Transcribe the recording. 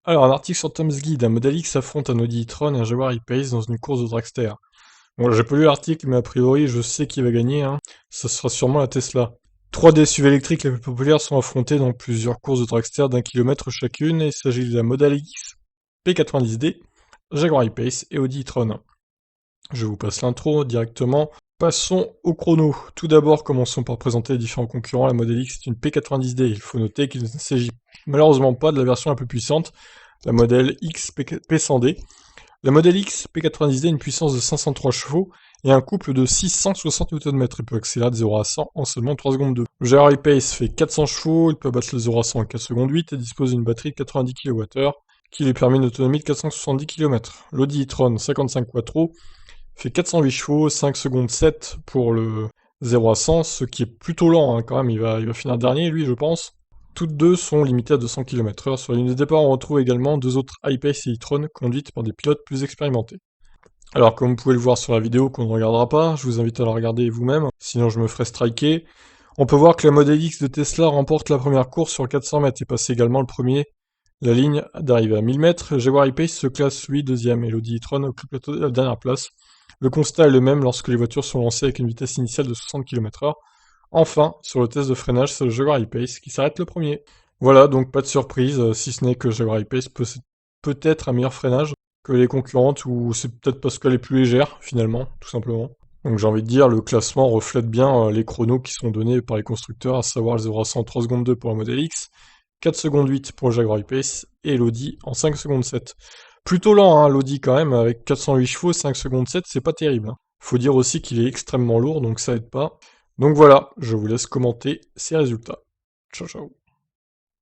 Alors, un article sur Tom's Guide, un Model X affronte un Audi e-tron et un Jaguar E-Pace dans une course de dragster. Bon, j'ai pas lu l'article, mais a priori, je sais qui va gagner, hein. Ce sera sûrement la Tesla. Trois des SUV électriques les plus populaires sont affrontés dans plusieurs courses de dragster d'1 kilomètre chacune, et il s'agit de la Model X P90D, Jaguar E-Pace et Audi e-tron. Je vous passe l'intro directement. Passons au chrono. Tout d'abord, commençons par présenter les différents concurrents. La Model X est une P90D. Il faut noter qu'il ne s'agit malheureusement pas de la version la plus puissante, la Model X P100D. La Model X P90D a une puissance de 503 chevaux et un couple de 660 Nm. Il peut accélérer de 0 à 100 en seulement 3 secondes 2. Le Jaguar E-Pace fait 400 chevaux, il peut abattre le 0 à 100 en 4 secondes 8 et dispose d'une batterie de 90 kWh qui lui permet une autonomie de 470 km. L'Audi e-tron 55 Quattro fait 408 chevaux, 5 secondes 7 pour le 0 à 100, ce qui est plutôt lent, hein, quand même, il va finir dernier lui je pense. Toutes deux sont limitées à 200 km/h. Sur la ligne de départ, on retrouve également deux autres E-Pace et e-tron conduites par des pilotes plus expérimentés. Alors, comme vous pouvez le voir sur la vidéo qu'on ne regardera pas, je vous invite à la regarder vous-même, sinon je me ferai striker. On peut voir que la Model X de Tesla remporte la première course sur 400 mètres et passe également le premier. La ligne d'arrivée à 1000 mètres, Jaguar E-Pace se classe lui deuxième et l'Audi e-tron occupe la dernière place. Le constat est le même lorsque les voitures sont lancées avec une vitesse initiale de 60 km/h. Enfin, sur le test de freinage, c'est le Jaguar E-Pace qui s'arrête le premier. Voilà, donc pas de surprise, si ce n'est que Jaguar E-Pace peut-être un meilleur freinage que les concurrentes, ou c'est peut-être parce qu'elle est plus légère, finalement, tout simplement. Donc j'ai envie de dire, le classement reflète bien les chronos qui sont donnés par les constructeurs, à savoir le 0 à 100 en 3 secondes 2 pour la Model X, 4 secondes 8 pour le Jaguar E-Pace, et l'Audi en 5 secondes 7. Plutôt lent, hein, l'Audi quand même, avec 408 chevaux, 5 secondes 7, c'est pas terrible, hein. Faut dire aussi qu'il est extrêmement lourd, donc ça aide pas. Donc voilà, je vous laisse commenter ces résultats. Ciao ciao.